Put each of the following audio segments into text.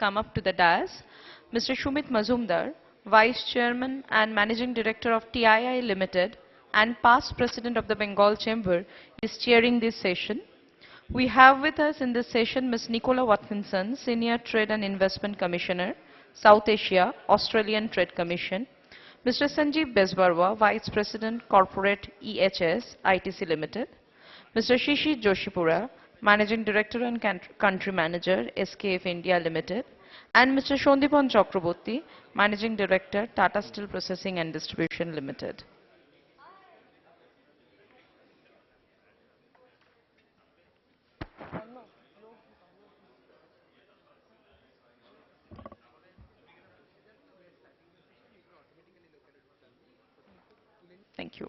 come up to the dais. Mr. Shumit Mazumdar, Vice Chairman and Managing Director of TII Limited and past President of the Bengal Chamber, is chairing this session. We have with us in this session Ms. Nicola Watkinson, Senior Trade and Investment Commissioner, South Asia, Australian Trade Commission, Mr. Sanjeev Besbarwa, Vice President, Corporate EHS, ITC Limited, Mr. Shishi Joshipura, Managing Director and Country Manager, SKF India Limited, and Mr. Shondipan Chakraborty, Managing Director, Tata Steel Processing and Distribution Limited. Thank you.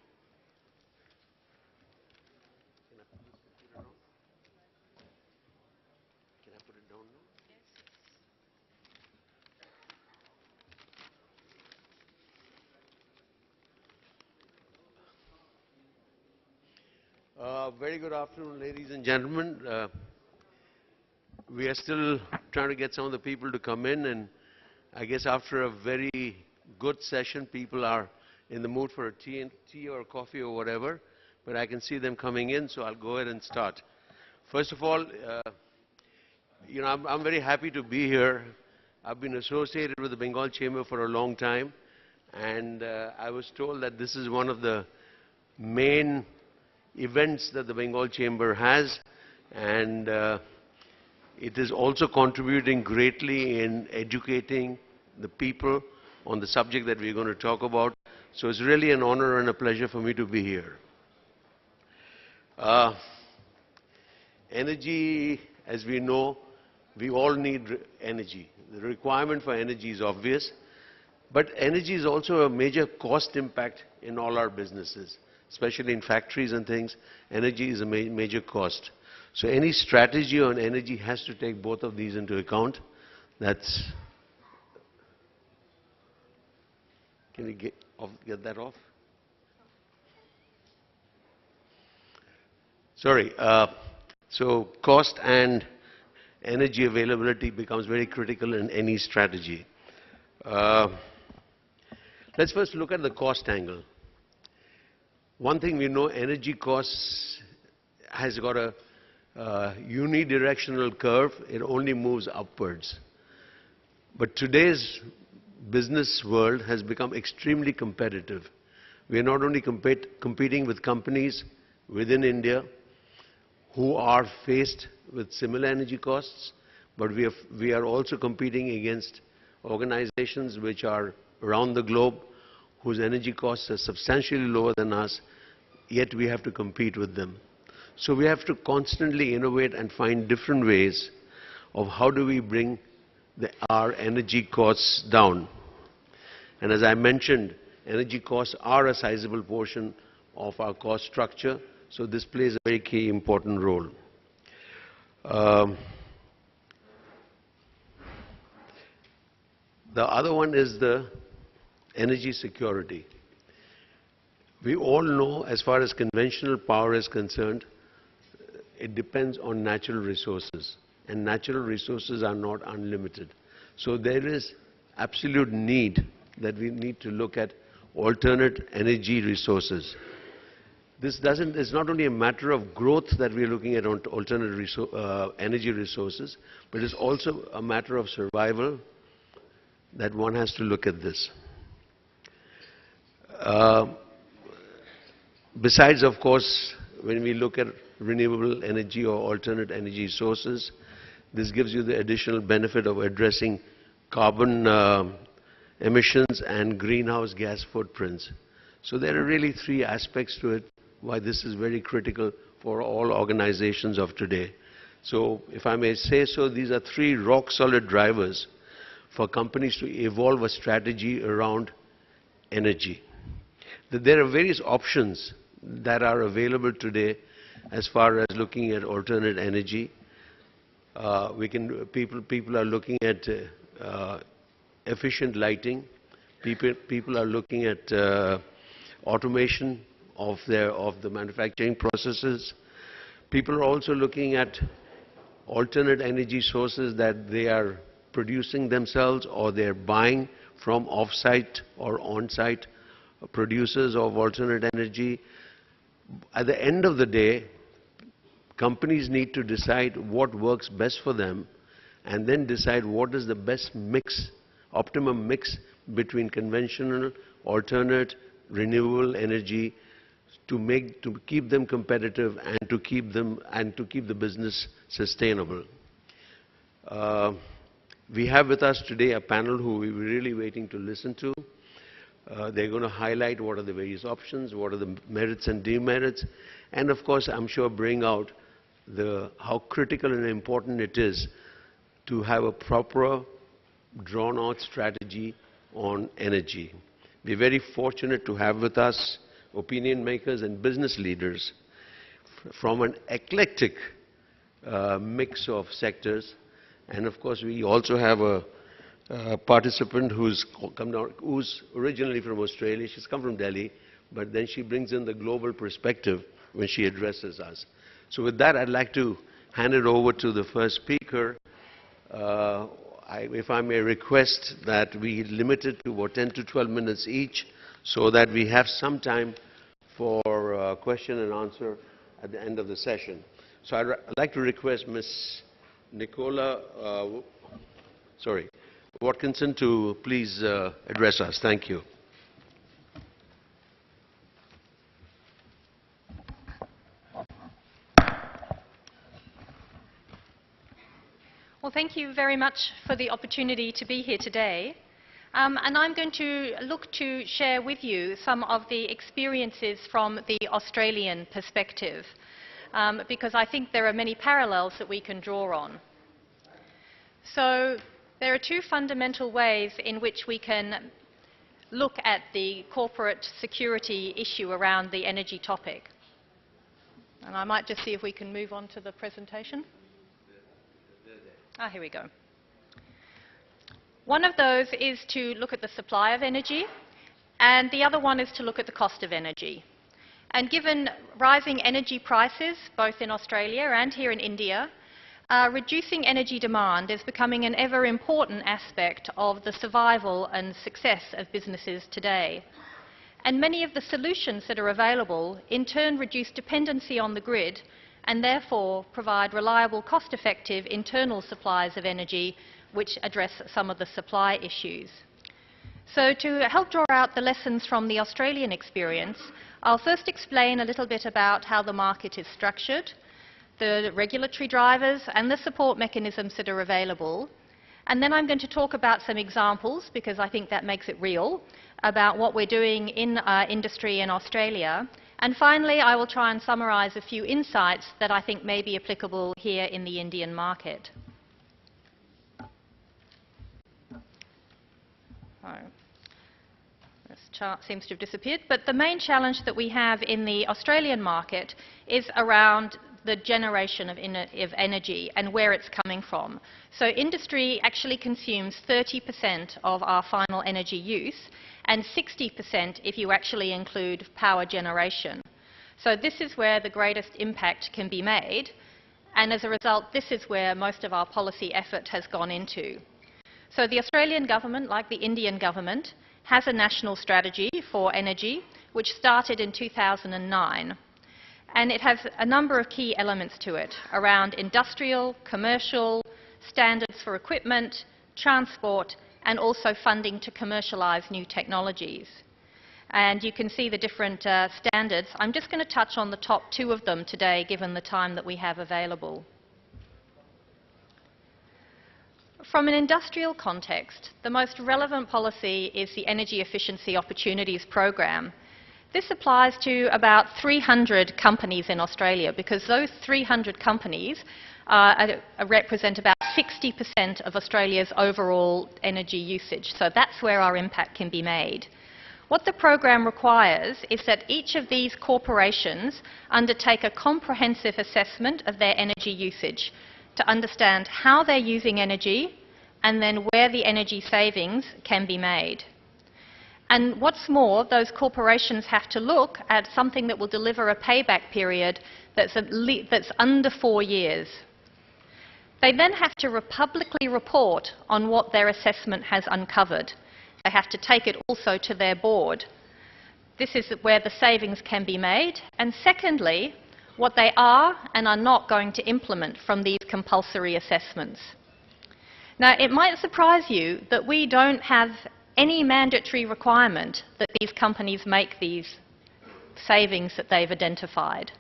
Very good afternoon, ladies and gentlemen. We are still trying to get some of the people to come in, and I guess after a very good session, people are in the mood for a tea or coffee or whatever, but I can see them coming in, so I'll go ahead and start. First of all, I'm very happy to be here. I've been associated with the Bengal Chamber for a long time, and I was told that this is one of the main events that the Bengal Chamber has, and it is also contributing greatly in educating the people on the subject that we're going to talk about. So it's really an honor and a pleasure for me to be here. Energy, as we know, we all need energy. The requirement for energy is obvious, but energy is also a major cost impact in all our businesses, especially in factories and things. Energy is a major cost. So any strategy on energy has to take both of these into account. Can we get that off? Sorry. So cost and energy availability becomes very critical in any strategy. Let's first look at the cost angle. One thing we know, energy costs has got a unidirectional curve. It only moves upwards. But today's business world has become extremely competitive. We are not only competing with companies within India who are faced with similar energy costs, but we are also competing against organizations which are around the globe whose energy costs are substantially lower than us, yet we have to compete with them. So we have to constantly innovate and find different ways of how do we bring our energy costs down. And as I mentioned, energy costs are a sizable portion of our cost structure, so this plays a very key important role. The other one is the energy security. We all know, as far as conventional power is concerned, it depends on natural resources, and natural resources are not unlimited. So there is absolute need that we need to look at alternate energy resources. It's not only a matter of growth that we are looking at alternate energy resources, but it's also a matter of survival that one has to look at this. Besides, of course, when we look at renewable energy or alternate energy sources, this gives you the additional benefit of addressing carbon emissions and greenhouse gas footprints. So there are really three aspects to it, why this is very critical for all organizations of today. So if I may say so, these are three rock-solid drivers for companies to evolve a strategy around energy. There are various options that are available today as far as looking at alternate energy. People are looking at efficient lighting. People are looking at automation of the manufacturing processes. People are also looking at alternate energy sources that they are producing themselves, or they're buying from off-site or on-site producers of alternate energy. At the end of the day, companies need to decide what works best for them and then decide what is the best mix, optimum mix between conventional, alternate, renewable energy to keep them competitive and to keep the business sustainable. We have with us today a panel who we were really waiting to listen to. They're going to highlight what are the various options, what are the merits and demerits, and of course, I'm sure bring out how critical and important it is to have a proper, drawn-out strategy on energy. We're very fortunate to have with us opinion makers and business leaders from an eclectic mix of sectors. And of course, we also have a participant who's originally from Australia. She's come from Delhi, but then she brings in the global perspective when she addresses us. So with that, I'd like to hand it over to the first speaker. If I may request that we limit it to about 10 to 12 minutes each, so that we have some time for question and answer at the end of the session. So I'd like to request Ms. Nicola Watkinson to please address us. Thank you. Well, thank you very much for the opportunity to be here today. And I'm going to look to share with you some of the experiences from the Australian perspective, because I think there are many parallels that we can draw on. So there are two fundamental ways in which we can look at the corporate security issue around the energy topic. And I might just see if we can move on to the presentation. Here we go. One of those is to look at the supply of energy, and the other one is to look at the cost of energy. And given rising energy prices, both in Australia and here in India, reducing energy demand is becoming an ever important aspect of the survival and success of businesses today. And many of the solutions that are available in turn reduce dependency on the grid and therefore provide reliable, cost-effective internal supplies of energy which address some of the supply issues. So to help draw out the lessons from the Australian experience, I'll first explain a little bit about how the market is structured, the regulatory drivers and the support mechanisms that are available. And then I'm going to talk about some examples, because I think that makes it real, about what we're doing in industry in Australia. And finally, I will try and summarise a few insights that I think may be applicable here in the Indian market. This chart seems to have disappeared, but the main challenge that we have in the Australian market is around the generation of energy and where it's coming from. So industry actually consumes 30% of our final energy use, and 60% if you actually include power generation. So this is where the greatest impact can be made, and as a result, this is where most of our policy effort has gone into. So the Australian government, like the Indian government, has a national strategy for energy, which started in 2009. And it has a number of key elements to it around industrial, commercial, standards for equipment, transport, and also funding to commercialise new technologies. And you can see the different standards. I'm just going to touch on the top two of them today, given the time that we have available. From an industrial context, the most relevant policy is the Energy Efficiency Opportunities Program. This applies to about 300 companies in Australia, because those 300 companies represent about 60% of Australia's overall energy usage. So that's where our impact can be made. What the program requires is that each of these corporations undertake a comprehensive assessment of their energy usage to understand how they're using energy and then where the energy savings can be made. And what's more, those corporations have to look at something that will deliver a payback period that's under 4 years. They then have to publicly report on what their assessment has uncovered. They have to take it also to their board. This is where the savings can be made. And secondly, what they are and are not going to implement from these compulsory assessments. Now, it might surprise you that we don't have any mandatory requirement that these companies make these savings that they've identified.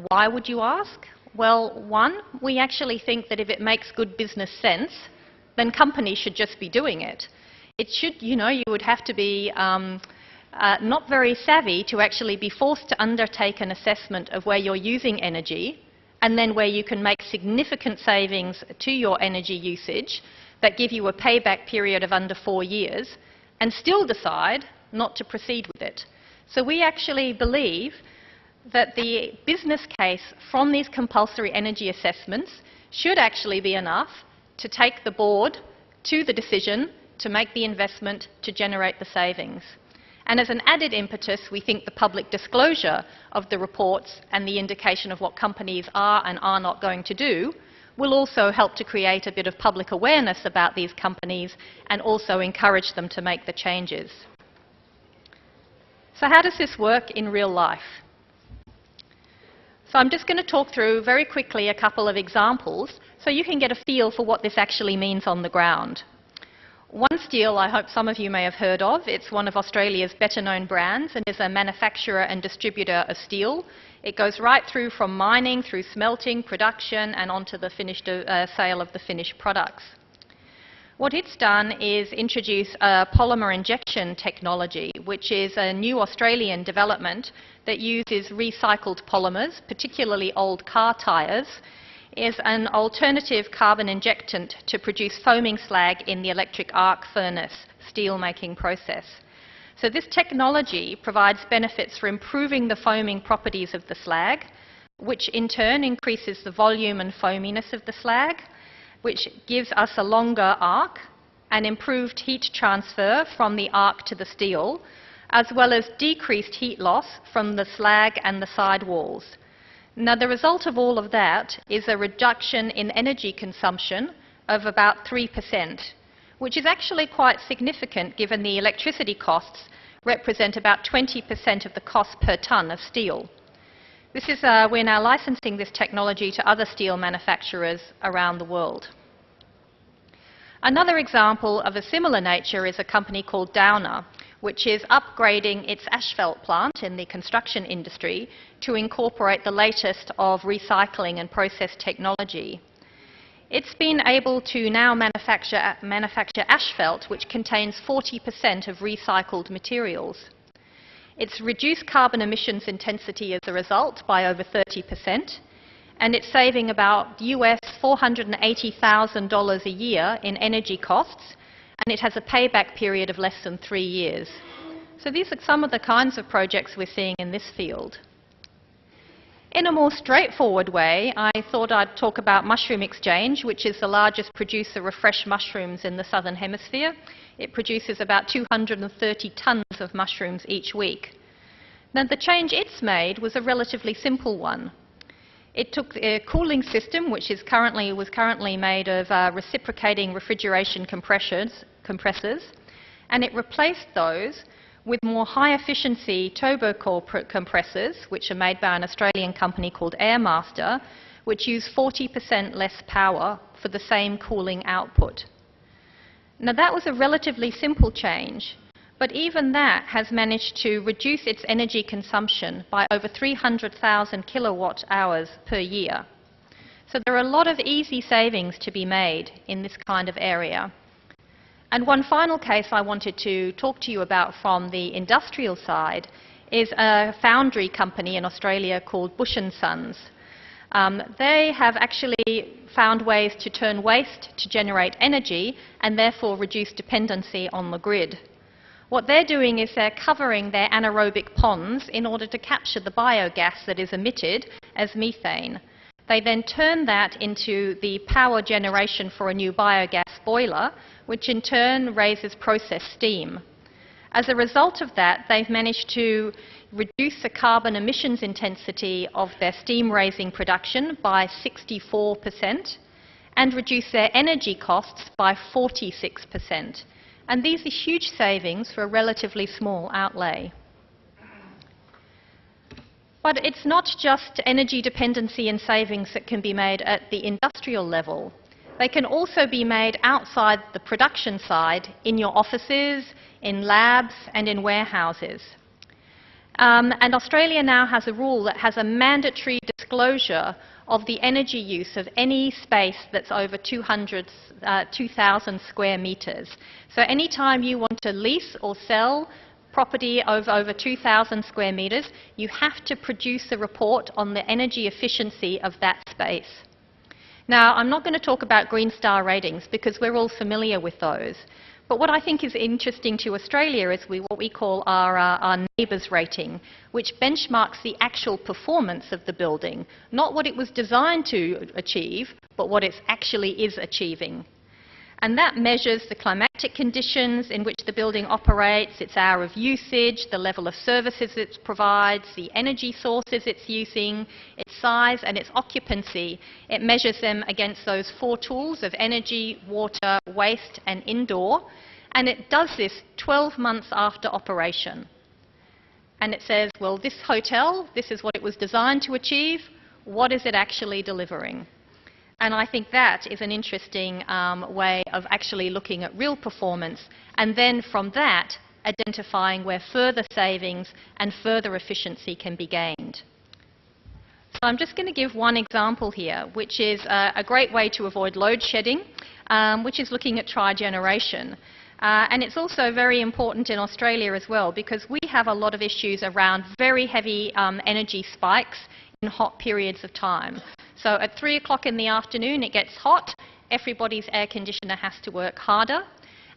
Why would you ask? Well, one, we actually think that if it makes good business sense, then companies should just be doing it. It should, you would have to be not very savvy to actually be forced to undertake an assessment of where you're using energy and then where you can make significant savings to your energy usage that give you a payback period of under 4 years and still decide not to proceed with it. So we actually believe that the business case from these compulsory energy assessments should actually be enough to take the board to the decision to make the investment to generate the savings. And as an added impetus, we think the public disclosure of the reports and the indication of what companies are and are not going to do will also help to create a bit of public awareness about these companies and also encourage them to make the changes. So how does this work in real life? So I'm just going to talk through very quickly a couple of examples so you can get a feel for what this actually means on the ground. One Steel, I hope some of you may have heard of. It's one of Australia's better known brands and is a manufacturer and distributor of steel. It goes right through from mining, through smelting, production and onto the finished sale of the finished products. What it's done is introduce a polymer injection technology, which is a new Australian development that uses recycled polymers, particularly old car tyres, is an alternative carbon injectant to produce foaming slag in the electric arc furnace steel making process. So this technology provides benefits for improving the foaming properties of the slag, which in turn increases the volume and foaminess of the slag, which gives us a longer arc and improved heat transfer from the arc to the steel, as well as decreased heat loss from the slag and the sidewalls. Now, the result of all of that is a reduction in energy consumption of about 3%, which is actually quite significant given the electricity costs represent about 20% of the cost per tonne of steel. This is, we're now licensing this technology to other steel manufacturers around the world. Another example of a similar nature is a company called Downer, which is upgrading its asphalt plant in the construction industry to incorporate the latest of recycling and process technology. It's been able to now manufacture asphalt which contains 40% of recycled materials. It's reduced carbon emissions intensity as a result by over 30%, and it's saving about US $480,000 a year in energy costs, and it has a payback period of less than 3 years. So these are some of the kinds of projects we're seeing in this field. In a more straightforward way, I thought I'd talk about Mushroom Exchange, which is the largest producer of fresh mushrooms in the Southern Hemisphere. It produces about 230 tonnes of mushrooms each week. Now, the change it's made was a relatively simple one. It took a cooling system, which was currently made of reciprocating refrigeration compressors, and it replaced those with more high-efficiency turbo compressors, which are made by an Australian company called Airmaster, which use 40% less power for the same cooling output. Now, that was a relatively simple change, but even that has managed to reduce its energy consumption by over 300,000 kilowatt hours per year. So there are a lot of easy savings to be made in this kind of area. And one final case I wanted to talk to you about from the industrial side is a foundry company in Australia called Bush & Sons. They have actually found ways to turn waste to generate energy and therefore reduce dependency on the grid. What they're doing is they're covering their anaerobic ponds in order to capture the biogas that is emitted as methane. They then turn that into the power generation for a new biogas boiler, which in turn raises process steam. As a result of that, they've managed to reduce the carbon emissions intensity of their steam raising production by 64%, and reduce their energy costs by 46%. And these are huge savings for a relatively small outlay. But it's not just energy dependency and savings that can be made at the industrial level. They can also be made outside the production side, in your offices, in labs and in warehouses. And Australia now has a rule that has a mandatory disclosure of the energy use of any space that's over 2,000 square metres. So any time you want to lease or sell property of over 2,000 square metres, you have to produce a report on the energy efficiency of that space. Now, I'm not going to talk about Green Star ratings because we're all familiar with those. But what I think is interesting to Australia is what we call our neighbours rating, which benchmarks the actual performance of the building, not what it was designed to achieve, but what it actually is achieving. And that measures the climatic conditions in which the building operates, its hour of usage, the level of services it provides, the energy sources it's using, its size and its occupancy. It measures them against those 4 tools of energy, water, waste and indoor. And it does this 12 months after operation. And it says, well, this hotel, this is what it was designed to achieve. What is it actually delivering? And I think that is an interesting way of actually looking at real performance, and then from that identifying where further savings and further efficiency can be gained. So I'm just going to give one example here, which is a great way to avoid load shedding, which is looking at trigeneration. And it's also very important in Australia as well, because we have a lot of issues around very heavy energy spikes in hot periods of time. So at 3 o'clock in the afternoon it gets hot, everybody's air conditioner has to work harder,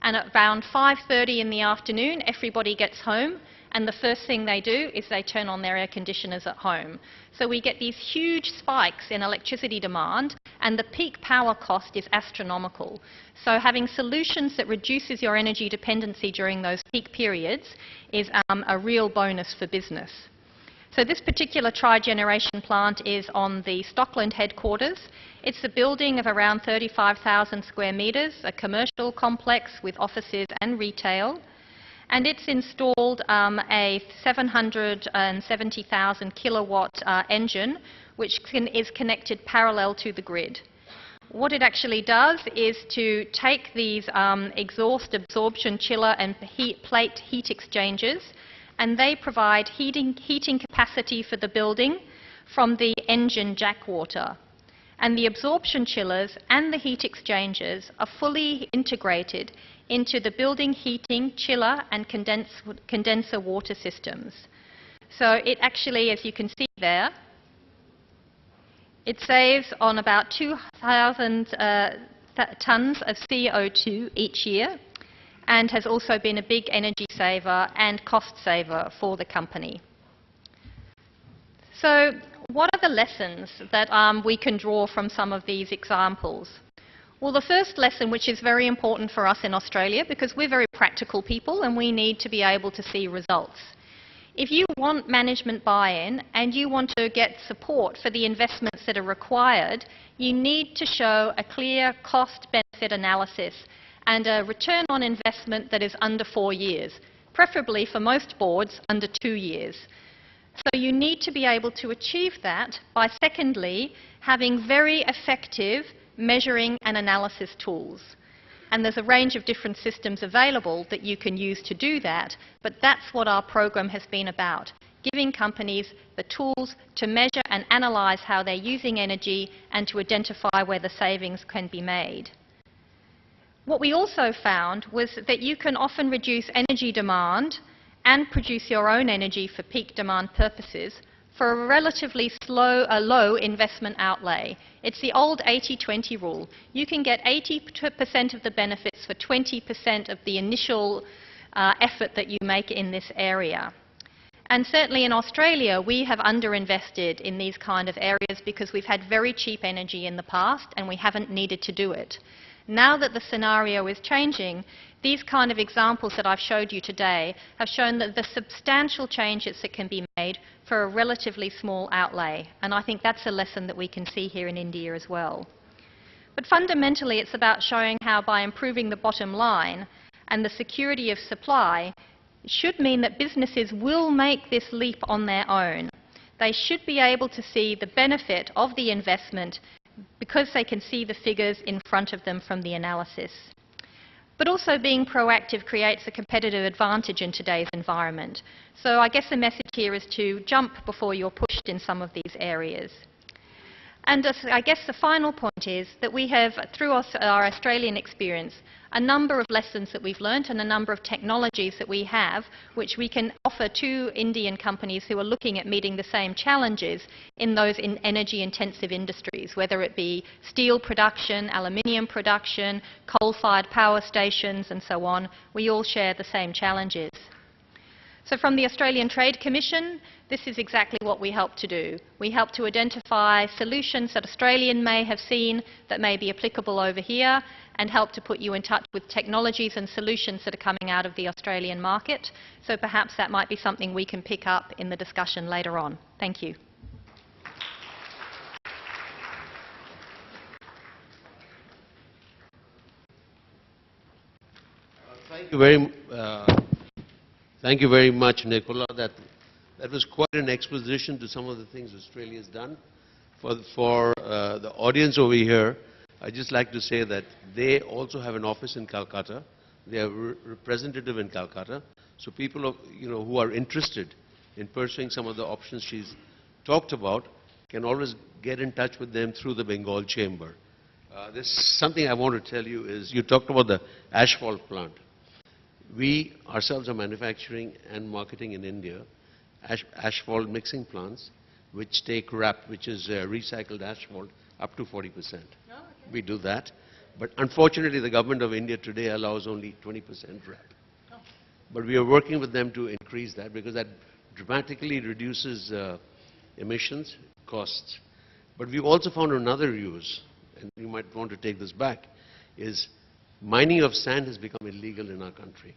and at around 5:30 in the afternoon everybody gets home, and the first thing they do is they turn on their air conditioners at home. So we get these huge spikes in electricity demand, and the peak power cost is astronomical. So having solutions that reduces your energy dependency during those peak periods is a real bonus for business. So this particular trigeneration plant is on the Stockland headquarters. It's a building of around 35,000 square metres, a commercial complex with offices and retail. And it's installed a 770,000 kilowatt engine, which is connected parallel to the grid. What it actually does is to take these exhaust absorption chiller and plate heat exchangers, and they provide heating capacity for the building from the engine jack water. And the absorption chillers and the heat exchangers are fully integrated into the building heating, chiller and condenser water systems. So it actually, as you can see there, it saves on about 2,000 tonnes of CO2 each year, and has also been a big energy saver and cost saver for the company. So what are the lessons that we can draw from some of these examples? Well, the first lesson, which is very important for us in Australia, because we're very practical people and we need to be able to see results. If you want management buy-in and you want to get support for the investments that are required, you need to show a clear cost-benefit analysis and a return on investment that is under 4 years, preferably for most boards under 2 years. So you need to be able to achieve that by, secondly, having very effective measuring and analysis tools. And there's a range of different systems available that you can use to do that, but that's what our program has been about, giving companies the tools to measure and analyse how they're using energy and to identify where the savings can be made. What we also found was that you can often reduce energy demand and produce your own energy for peak demand purposes for a relatively low investment outlay. It's the old 80-20 rule. You can get 80% of the benefits for 20% of the initial effort that you make in this area. And certainly in Australia, we have underinvested in these kind of areas because we've had very cheap energy in the past and we haven't needed to do it. Now that the scenario is changing, these kind of examples that I've showed you today have shown that the substantial changes that can be made for a relatively small outlay. And I think that's a lesson that we can see here in India as well. But fundamentally, it's about showing how by improving the bottom line and the security of supply should mean that businesses will make this leap on their own. They should be able to see the benefit of the investment because they can see the figures in front of them from the analysis. But also being proactive creates a competitive advantage in today's environment. So I guess the message here is to jump before you're pushed in some of these areas. And I guess the final point is that we have, through our Australian experience, a number of lessons that we've learnt and a number of technologies that we have which we can offer to Indian companies who are looking at meeting the same challenges in those energy-intensive industries, whether it be steel production, aluminium production, coal-fired power stations and so on. We all share the same challenges. So from the Australian Trade Commission, this is exactly what we help to do. We help to identify solutions that Australian may have seen that may be applicable over here and help to put you in touch with technologies and solutions that are coming out of the Australian market. So perhaps that might be something we can pick up in the discussion later on. Thank you. Thank you very much, Nicola. That was quite an exposition to some of the things Australia has done. For the audience over here, I'd just like to say that they also have an office in Calcutta. They have a representative in Calcutta. So people who are interested in pursuing some of the options she's talked about can always get in touch with them through the Bengal Chamber. There's something I want to tell you is, you talked about the asphalt plant. We ourselves are manufacturing and marketing in India asphalt mixing plants which take RAP, which is recycled asphalt, up to 40%. Oh, okay. We do that. But unfortunately, the government of India today allows only 20% RAP. Oh. But we are working with them to increase that because that dramatically reduces emissions, costs. But we've also found another use, and you might want to take this back, is mining of sand has become illegal in our country.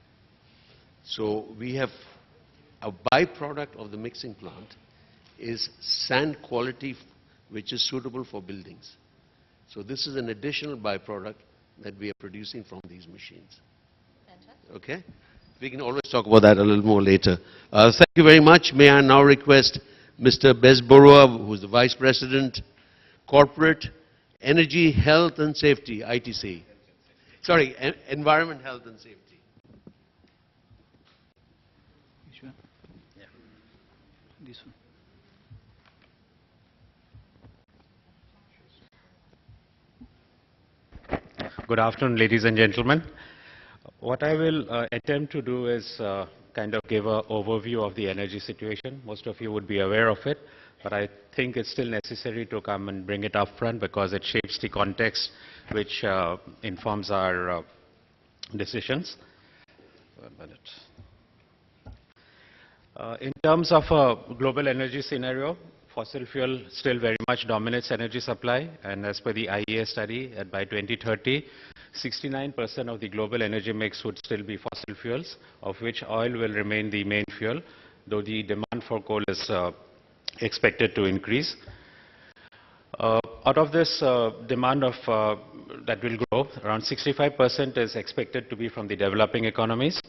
So we have a byproduct of the mixing plant is sand quality which is suitable for buildings. So this is an additional byproduct that we are producing from these machines. Fantastic. Okay? We can always talk about that a little more later. Thank you very much. May I now request Mr. Bezborua, who is the Vice President, Corporate, Energy, Health and Safety, ITC. Sorry, Environment, Health and Safety. Which one? Yeah. This one. Good afternoon, ladies and gentlemen. What I will attempt to do is kind of give an overview of the energy situation. Most of you would be aware of it, but I think it's still necessary to come and bring it up front because it shapes the context which informs our decisions. 1 minute. In terms of a global energy scenario, fossil fuel still very much dominates energy supply, and as per the IEA study, by 2030, 69% of the global energy mix would still be fossil fuels, of which oil will remain the main fuel, though the demand for coal is expected to increase. Out of this demand that will grow, around 65% is expected to be from the developing economies,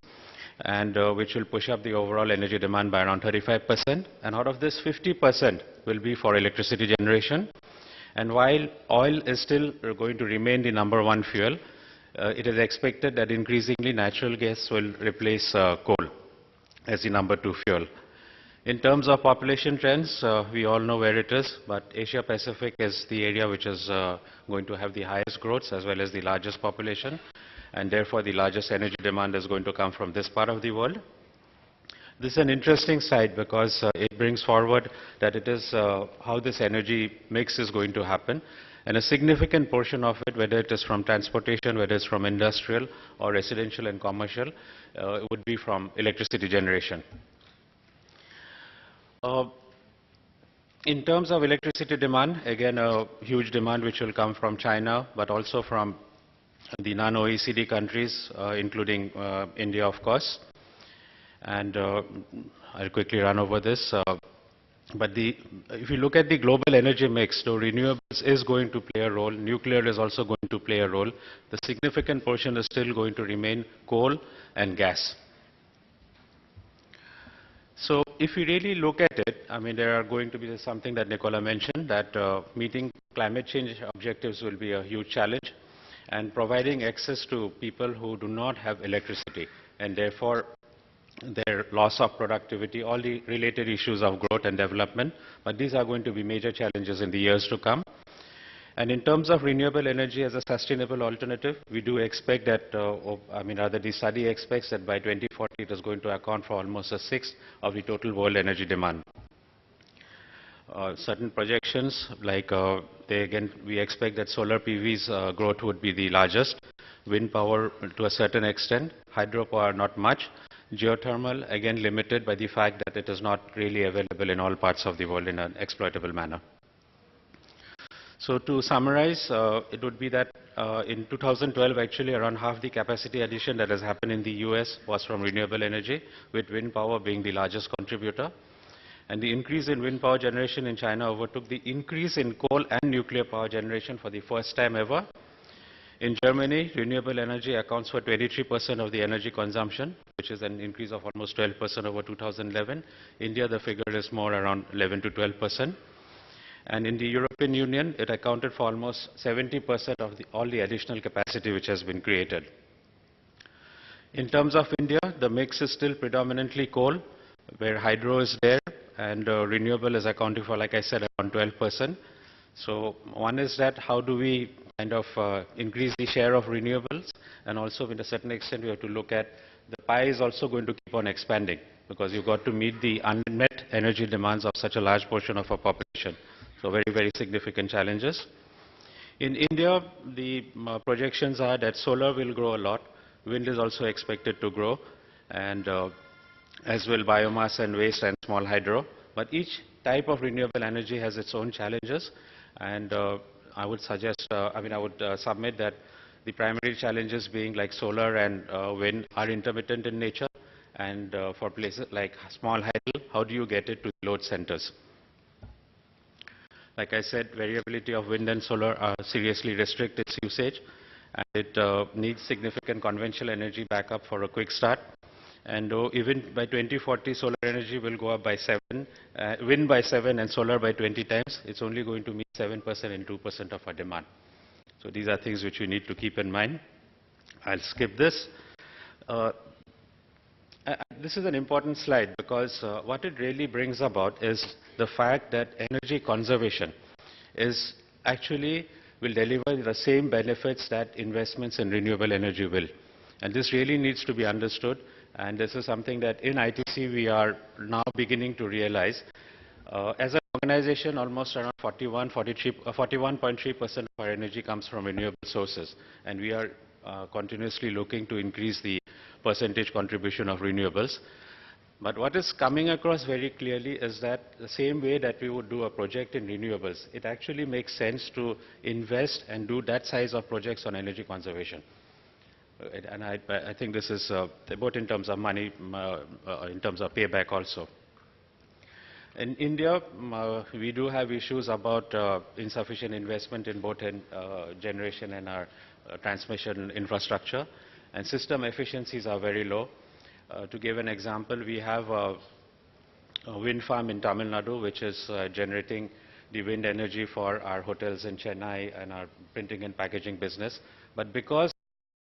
and which will push up the overall energy demand by around 35%. And out of this, 50% will be for electricity generation. And while oil is still going to remain the #1 fuel, it is expected that increasingly natural gas will replace coal as the #2 fuel. In terms of population trends, we all know where it is, but Asia Pacific is the area which is going to have the highest growth as well as the largest population, and therefore the largest energy demand is going to come from this part of the world. This is an interesting side because it brings forward that it is how this energy mix is going to happen, and a significant portion of it, whether it is from transportation, whether it's from industrial or residential and commercial, would be from electricity generation. In terms of electricity demand, again a huge demand which will come from China, but also from the non-OECD countries, including India, of course. And I'll quickly run over this. But if you look at the global energy mix, so renewables is going to play a role. Nuclear is also going to play a role. The significant portion is still going to remain coal and gas. So if we really look at it, I mean, there are going to be something that Nicola mentioned, that meeting climate change objectives will be a huge challenge, and providing access to people who do not have electricity, and therefore their loss of productivity, all the related issues of growth and development. But these are going to be major challenges in the years to come. And in terms of renewable energy as a sustainable alternative, we do expect that, the study expects that by 2040 it is going to account for almost a sixth of the total world energy demand. Certain projections, like we expect that solar PV's growth would be the largest, wind power to a certain extent, hydropower not much, geothermal again limited by the fact that it is not really available in all parts of the world in an exploitable manner. So to summarize, it would be that in 2012, actually around half the capacity addition that has happened in the US was from renewable energy, with wind power being the largest contributor. And the increase in wind power generation in China overtook the increase in coal and nuclear power generation for the first time ever. In Germany, renewable energy accounts for 23% of the energy consumption, which is an increase of almost 12% over 2011. India, the figure is more around 11 to 12%. And in the European Union, it accounted for almost 70% of all the additional capacity which has been created. In terms of India, the mix is still predominantly coal, where hydro is there, and renewable is accounting for, like I said, around 12%. So one is that how do we kind of increase the share of renewables, and also to a certain extent we have to look at the pie is also going to keep on expanding, because you've got to meet the unmet energy demands of such a large portion of our population. So very, very significant challenges. In India, the projections are that solar will grow a lot, wind is also expected to grow, and as will biomass and waste and small hydro. But each type of renewable energy has its own challenges, and I would suggest, submit that the primary challenges being like solar and wind are intermittent in nature, and for places like small hydro, how do you get it to load centers? Like I said, variability of wind and solar seriously restrict its usage, and it needs significant conventional energy backup for a quick start. And even by 2040, solar energy will go up by 7, wind by 7 and solar by 20 times. It's only going to meet 7% and 2% of our demand. So these are things which we need to keep in mind. I'll skip this. This is an important slide because what it really brings about is the fact that energy conservation is actually will deliver the same benefits that investments in renewable energy will. And this really needs to be understood. And this is something that in ITC we are now beginning to realize. As an organization, almost around 41.3% of our energy comes from renewable sources. And we are continuously looking to increase the percentage contribution of renewables. But what is coming across very clearly is that the same way that we would do a project in renewables, it actually makes sense to invest and do that size of projects on energy conservation. And I think this is both in terms of money, in terms of payback also. In India, we do have issues about insufficient investment in both generation and our transmission infrastructure, and system efficiencies are very low. To give an example, we have a wind farm in Tamil Nadu which is generating the wind energy for our hotels in Chennai and our printing and packaging business. But because